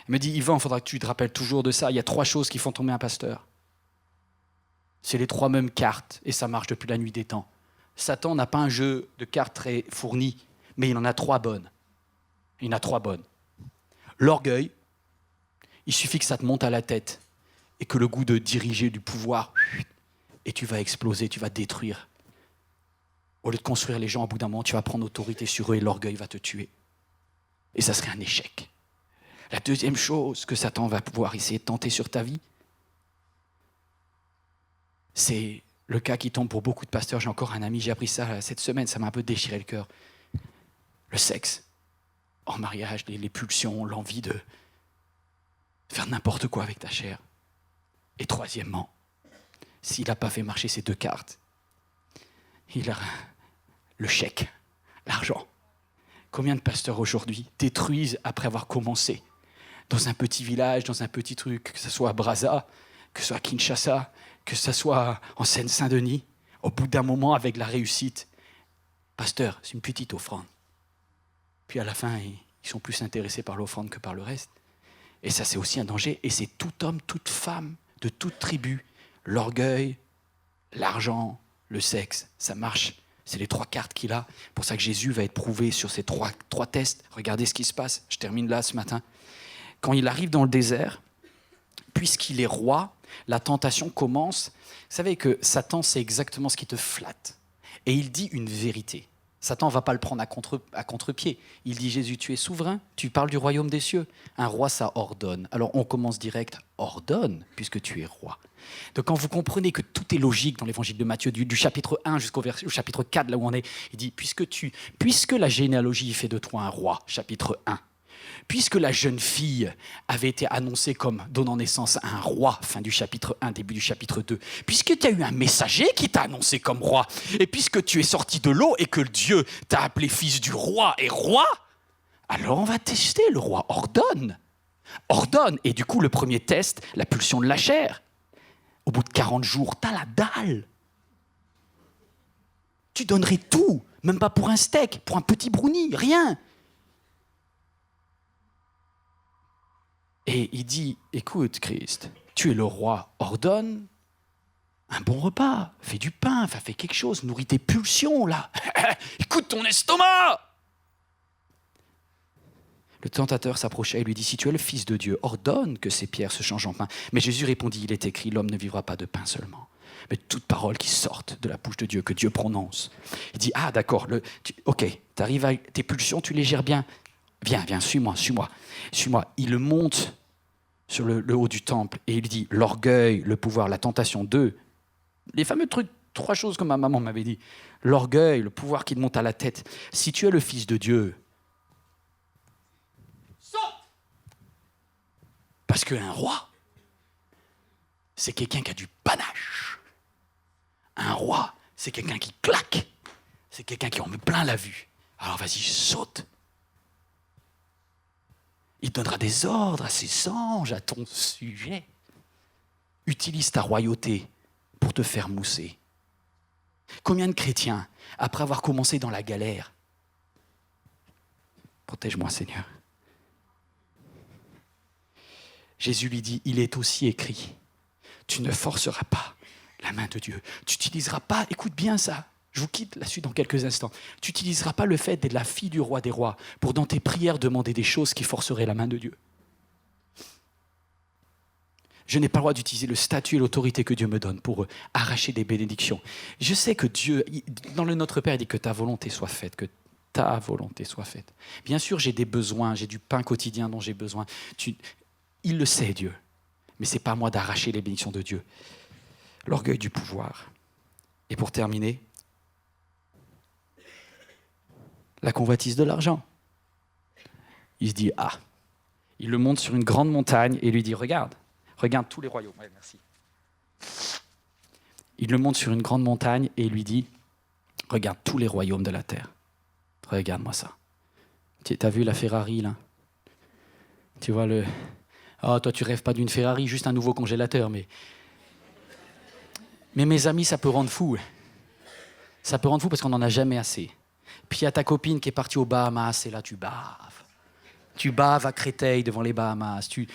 Elle me dit, Yvan, il faudra que tu te rappelles toujours de ça. Il y a 3 choses qui font tomber un pasteur. C'est les 3 mêmes cartes, et ça marche depuis la nuit des temps. Satan n'a pas un jeu de cartes très fourni, mais il en a 3 bonnes. Il en a 3 bonnes. L'orgueil, il suffit que ça te monte à la tête, et que le goût de diriger du pouvoir, et tu vas exploser, tu vas détruire. Au lieu de construire les gens, au bout d'un moment, tu vas prendre autorité sur eux, et l'orgueil va te tuer. Et ça serait un échec. La deuxième chose que Satan va pouvoir essayer de tenter sur ta vie, c'est le cas qui tombe pour beaucoup de pasteurs. J'ai encore un ami, j'ai appris ça cette semaine, ça m'a un peu déchiré le cœur. Le sexe, en mariage, les pulsions, l'envie de faire n'importe quoi avec ta chair. Et troisièmement, s'il n'a pas fait marcher ces 2 cartes, il a le chèque, l'argent. Combien de pasteurs aujourd'hui détruisent après avoir commencé dans un petit village, dans un petit truc, que ce soit à Brazza, que ce soit à Kinshasa, que ce soit en Seine-Saint-Denis, Au bout d'un moment, avec la réussite, pasteur, c'est une petite offrande. Puis à la fin, ils sont plus intéressés par l'offrande que par le reste. Et ça, c'est aussi un danger. Et c'est tout homme, toute femme, de toute tribu. L'orgueil, l'argent, le sexe, ça marche. C'est les 3 cartes qu'il a. C'est pour ça que Jésus va être prouvé sur ces trois tests. Regardez ce qui se passe. Je termine là ce matin. Quand il arrive dans le désert, puisqu'il est roi, la tentation commence. Vous savez que Satan, c'est exactement ce qui te flatte. Et il dit une vérité. Satan ne va pas le prendre à contre-pied. Il dit, Jésus, tu es souverain, tu parles du royaume des cieux. Un roi, ça ordonne. Alors on commence direct, ordonne, puisque tu es roi. Donc quand vous comprenez que tout est logique dans l'évangile de Matthieu, du chapitre 1 jusqu'au chapitre 4, là où on est, il dit, puisque la généalogie fait de toi un roi, chapitre 1, puisque la jeune fille avait été annoncée comme donnant naissance à un roi, fin du chapitre 1, début du chapitre 2, puisque tu as eu un messager qui t'a annoncé comme roi, et puisque tu es sorti de l'eau et que Dieu t'a appelé fils du roi et roi, alors on va tester, le roi ordonne. Ordonne, et du coup le premier test, la pulsion de la chair. Au bout de 40 jours, t'as la dalle. Tu donnerais tout, même pas pour un steak, pour un petit brownie, rien. Et il dit, écoute Christ, tu es le roi, ordonne un bon repas, fais du pain, fais quelque chose, nourris tes pulsions là. Écoute ton estomac. Le tentateur s'approcha et lui dit, si tu es le Fils de Dieu, ordonne que ces pierres se changent en pain. Mais Jésus répondit, il est écrit, l'homme ne vivra pas de pain seulement, mais de toute parole qui sorte de la bouche de Dieu, que Dieu prononce. Il dit, ah d'accord, ok, tu arrives à tes pulsions, tu les gères bien. Viens, suis-moi. Il le monte sur le haut du temple et il dit, l'orgueil, le pouvoir, la tentation, 2. Les fameux trucs, 3 choses que ma maman m'avait dit. L'orgueil, le pouvoir qui te monte à la tête. Si tu es le Fils de Dieu, parce qu'un roi, c'est quelqu'un qui a du panache. Un roi, c'est quelqu'un qui claque. C'est quelqu'un qui en met plein la vue. Alors vas-y, saute. Il donnera des ordres à ses anges, à ton sujet. Utilise ta royauté pour te faire mousser. Combien de chrétiens, après avoir commencé dans la galère, protège-moi Seigneur, Jésus lui dit, il est aussi écrit, tu ne forceras pas la main de Dieu. Tu n'utiliseras pas, écoute bien ça, je vous quitte là-dessus dans quelques instants, tu n'utiliseras pas le fait d'être la fille du roi des rois pour dans tes prières demander des choses qui forceraient la main de Dieu. Je n'ai pas le droit d'utiliser le statut et l'autorité que Dieu me donne pour arracher des bénédictions. Je sais que Dieu, dans le Notre Père, il dit que ta volonté soit faite, que ta volonté soit faite. Bien sûr, j'ai des besoins, j'ai du pain quotidien dont j'ai besoin. Il le sait, Dieu. Mais ce n'est pas à moi d'arracher les bénédictions de Dieu. L'orgueil du pouvoir. Et pour terminer, la convoitise de l'argent. Il se dit, il le monte sur une grande montagne et lui dit, regarde tous les royaumes. Ouais, merci. Il le monte sur une grande montagne et il lui dit, regarde tous les royaumes de la terre. Regarde-moi ça. T'as vu la Ferrari, là? Tu vois le... Oh, toi, tu rêves pas d'une Ferrari, juste un nouveau congélateur, mais mes amis, ça peut rendre fou. Ça peut rendre fou parce qu'on n'en a jamais assez. Puis il y a ta copine qui est partie aux Bahamas et là, tu baves. Tu baves à Créteil devant les Bahamas. Tu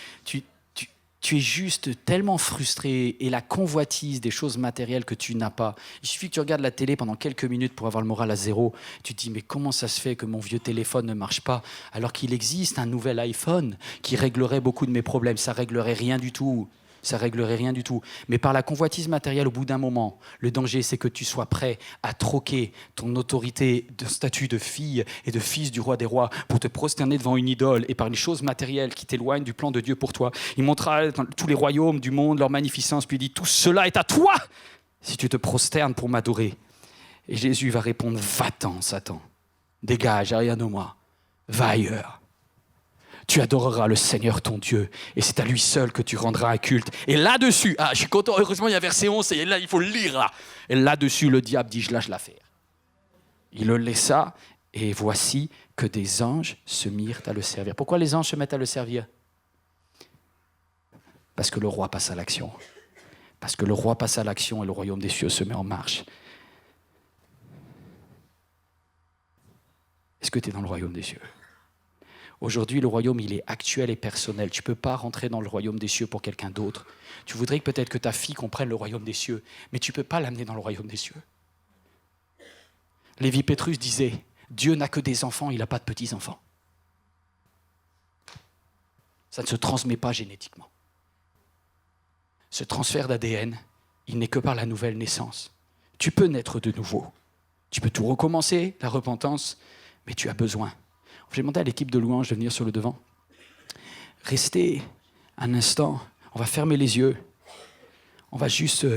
es juste tellement frustré et la convoitise des choses matérielles que tu n'as pas. Il suffit que tu regardes la télé pendant quelques minutes pour avoir le moral à zéro. Tu te dis, mais comment ça se fait que mon vieux téléphone ne marche pas alors qu'il existe un nouvel iPhone qui réglerait beaucoup de mes problèmes? Ça réglerait rien du tout. Ça réglerait rien du tout. Mais par la convoitise matérielle, au bout d'un moment, le danger, c'est que tu sois prêt à troquer ton autorité de statut de fille et de fils du roi des rois pour te prosterner devant une idole et par une chose matérielle qui t'éloigne du plan de Dieu pour toi. Il montrera dans tous les royaumes du monde leur magnificence, puis il dit, tout cela est à toi si tu te prosternes pour m'adorer. Et Jésus va répondre, va-t'en, Satan. Dégage, rien de moi. Va ailleurs. Tu adoreras le Seigneur ton Dieu, et c'est à lui seul que tu rendras un culte. Et là-dessus, je suis content, heureusement il y a verset 11, et là il faut le lire là. Et là-dessus, le diable dit, je lâche l'affaire. Il le laissa, et voici que des anges se mirent à le servir. Pourquoi les anges se mettent à le servir? Parce que le roi passe à l'action. Parce que le roi passe à l'action et le royaume des cieux se met en marche. Est-ce que tu es dans le royaume des cieux? Aujourd'hui, le royaume, il est actuel et personnel. Tu ne peux pas rentrer dans le royaume des cieux pour quelqu'un d'autre. Tu voudrais peut-être que ta fille comprenne le royaume des cieux, mais tu ne peux pas l'amener dans le royaume des cieux. Lévi Pétrus disait, Dieu n'a que des enfants, il n'a pas de petits-enfants. Ça ne se transmet pas génétiquement. Ce transfert d'ADN, il n'est que par la nouvelle naissance. Tu peux naître de nouveau. Tu peux tout recommencer, la repentance, mais tu as besoin. J'ai demandé à l'équipe de louange de venir sur le devant. Restez un instant, on va fermer les yeux. On va juste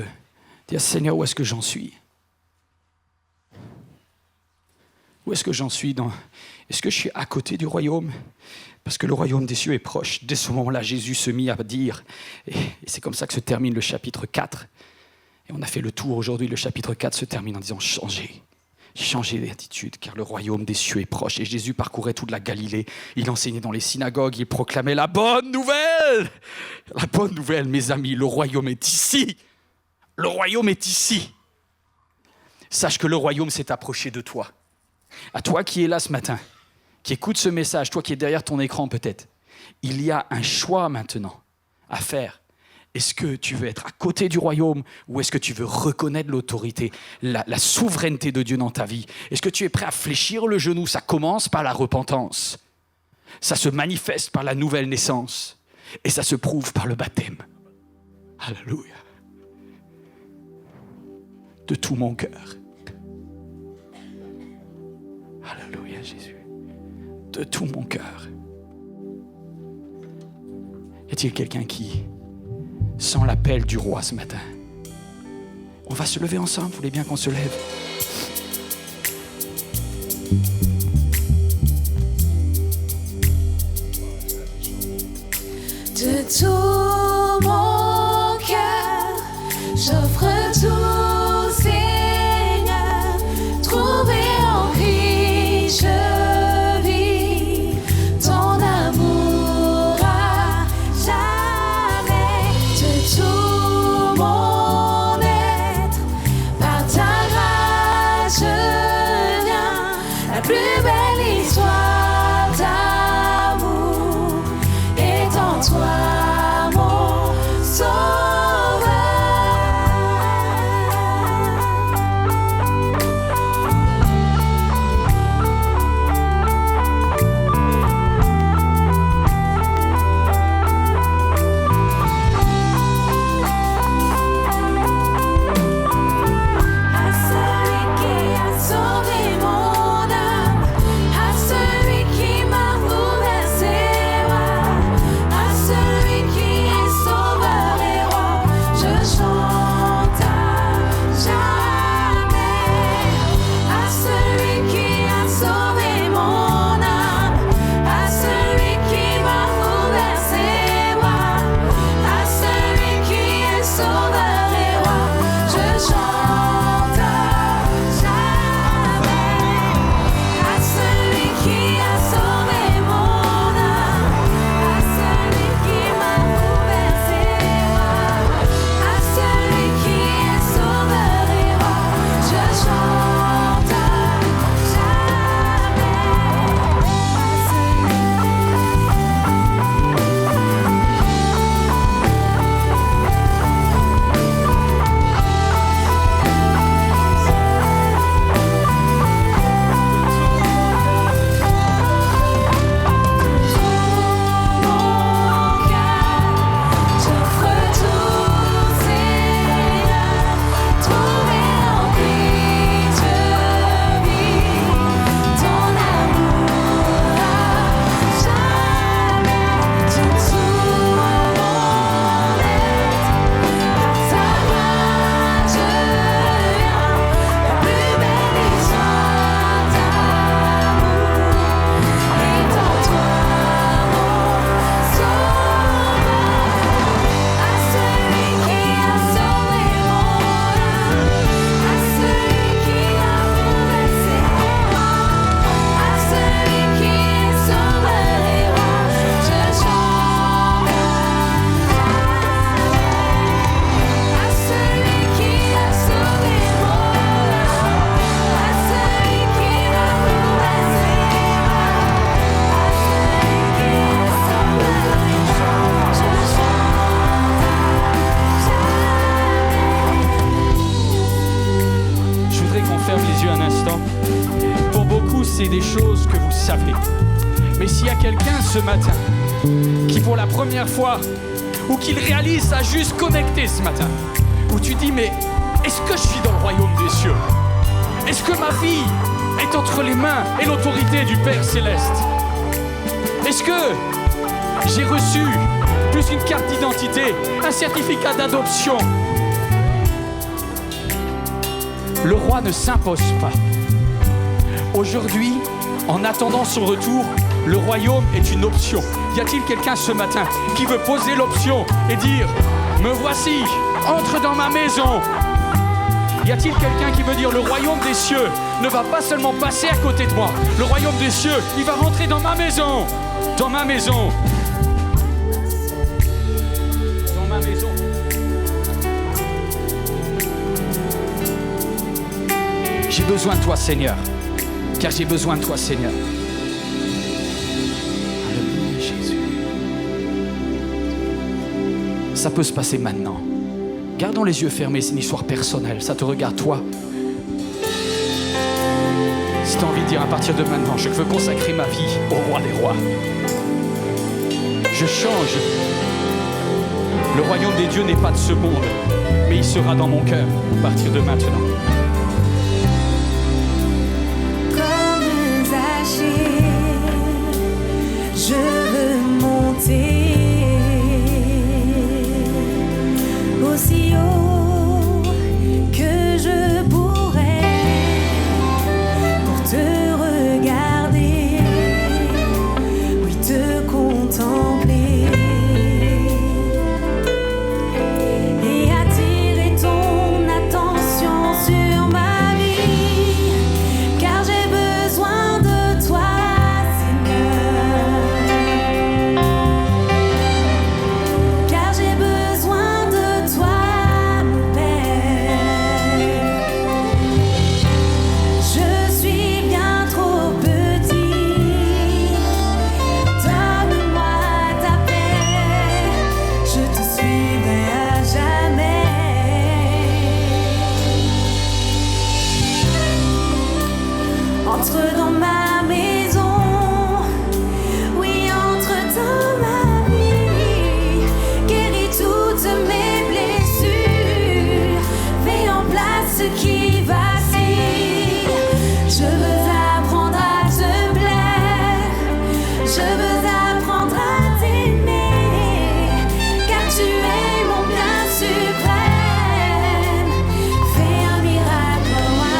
dire, Seigneur, où est-ce que j'en suis? Où est-ce que j'en suis dans... Est-ce que je suis à côté du royaume? Parce que le royaume des cieux est proche. Dès ce moment-là, Jésus se mit à dire, et c'est comme ça que se termine le chapitre 4. Et on a fait le tour aujourd'hui, le chapitre 4 se termine en disant, changez d'attitude, car le royaume des cieux est proche. Et Jésus parcourait toute la Galilée. Il enseignait dans les synagogues, il proclamait la bonne nouvelle. La bonne nouvelle, mes amis, le royaume est ici. Le royaume est ici. Sache que le royaume s'est approché de toi. À toi qui es là ce matin, qui écoute ce message, toi qui es derrière ton écran peut-être, il y a un choix maintenant à faire. Est-ce que tu veux être à côté du royaume ou est-ce que tu veux reconnaître l'autorité, la souveraineté de Dieu dans ta vie? Est-ce que tu es prêt à fléchir le genou? Ça commence par la repentance. Ça se manifeste par la nouvelle naissance. Et ça se prouve par le baptême. Alléluia. De tout mon cœur. Alléluia, Jésus. De tout mon cœur. Y a-t-il quelqu'un qui sent l'appel du roi ce matin? On va se lever ensemble, vous voulez bien qu'on se lève? De tout mon cœur, j'offre tout, Seigneur. Trouvé en Christ, je vis ton amour à jamais. De tout mon être, par ta grâce, je viens. La plus belle histoire d'amour est en toi. quelqu'un ce matin qui pour la première fois, ou qui le réalise, a juste connecté ce matin, où tu dis mais est-ce que je suis dans le royaume des cieux? Est-ce que ma vie est entre les mains et l'autorité du Père Céleste? Est-ce que j'ai reçu plus une carte d'identité, un certificat d'adoption? Le roi ne s'impose pas. Aujourd'hui, en attendant son retour, le royaume est une option. Y a-t-il quelqu'un ce matin qui veut poser l'option et dire « Me voici, entre dans ma maison ». Y a-t-il quelqu'un qui veut dire « Le royaume des cieux ne va pas seulement passer à côté de moi. Le royaume des cieux, il va rentrer dans ma maison. Dans ma maison. Dans ma maison. » J'ai besoin de toi, Seigneur. Car j'ai besoin de toi, Seigneur. Alléluia, Jésus. Ça peut se passer maintenant. Gardons les yeux fermés, c'est une histoire personnelle. Ça te regarde, toi. Si tu as envie de dire à partir de maintenant, je veux consacrer ma vie au roi des rois. Je change. Le royaume des dieux n'est pas de ce monde, mais il sera dans mon cœur à partir de maintenant. Je veux monter aussi haut que je pourrais pour te regarder, oui te contempler et attirer ton attention sur ma vie, car j'ai besoin de toi. Entre dans ma maison, oui, entre dans ma vie, guéris toutes mes blessures, fais en place ce qui vacille. Je veux apprendre à te plaire, je veux apprendre à t'aimer, car tu es mon bien suprême. Fais un miracle en moi.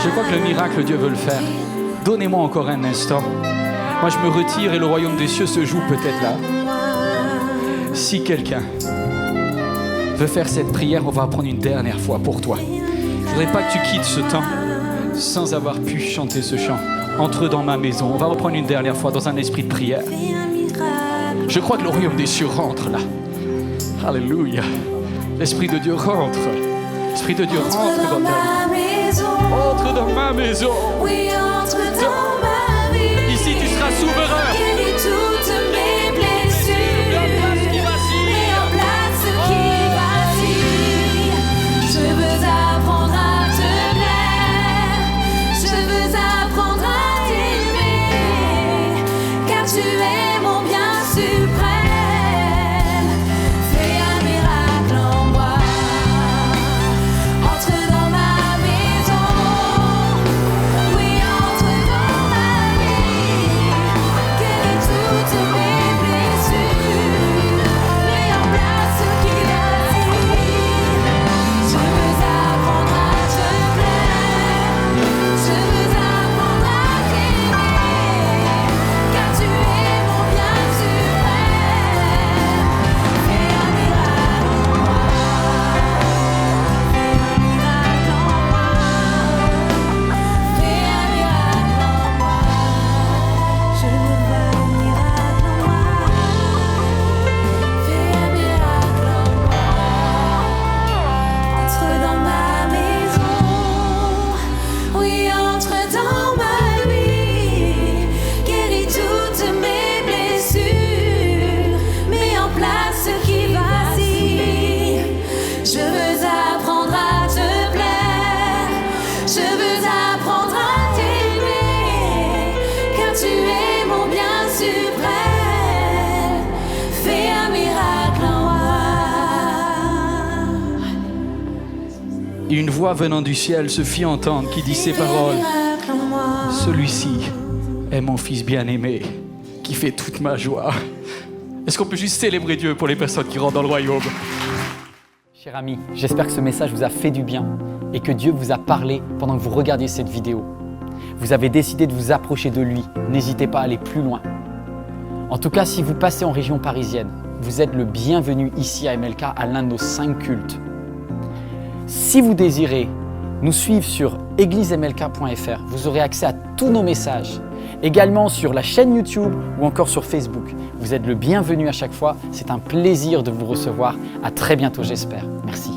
Je crois que le miracle, Dieu veut le faire. Donnez-moi encore un instant. Moi, je me retire et le royaume des cieux se joue peut-être là. Si quelqu'un veut faire cette prière, on va prendre une dernière fois pour toi. Je ne voudrais pas que tu quittes ce temps sans avoir pu chanter ce chant. Entre dans ma maison. On va reprendre une dernière fois dans un esprit de prière. Je crois que le royaume des cieux rentre là. Alléluia. L'Esprit de Dieu rentre. L'Esprit de Dieu rentre dans ta vie. Entre dans ma maison. Oui, entre dans ma vie. Ici, tu seras souverain. Guéris toutes mes blessures. Mets en place ce qui vacille. Mets en place ce qui vacille. Je veux apprendre à te plaire. Je veux apprendre à t'aimer. Car tu es mon bien suprême. Fais un miracle en moi. Entre dans ma maison. Oui, entre dans ma vie. Guéris toutes mes blessures. Mets en place ce qui vacille. Je veux apprendre à te plaire. Je veux apprendre à t'aimer. Car tu es mon bien suprême. Fais un miracle en moi. Fais un miracle en moi. Fais un miracle en moi. Je veux voir un miracle en moi. Fais un miracle en moi. Entre dans ma maison. Oui, entre dans ma vie. Guéris toutes mes blessures. Mets en place ce qui vacille. Je veux apprendre à te plaire. Je veux apprendre à t'aimer. Car tu es mon bien suprême. Fais un miracle en moi. Et une voix venant du ciel se fit entendre qui dit ces Fais un paroles. miracle en moi. Celui-ci est mon fils bien-aimé qui fait toute ma joie. Est-ce qu'on peut juste célébrer Dieu pour les personnes qui rentrent dans le royaume? Cher ami, j'espère que ce message vous a fait du bien et que Dieu vous a parlé pendant que vous regardiez cette vidéo. Vous avez décidé de vous approcher de lui, n'hésitez pas à aller plus loin. En tout cas, si vous passez en région parisienne, vous êtes le bienvenu ici à MLK à l'un de nos 5 cultes. Si vous désirez nous suivre sur églisemlk.fr, vous aurez accès à tous nos messages, également sur la chaîne YouTube ou encore sur Facebook. Vous êtes le bienvenu à chaque fois, c'est un plaisir de vous recevoir. À très bientôt j'espère. Merci.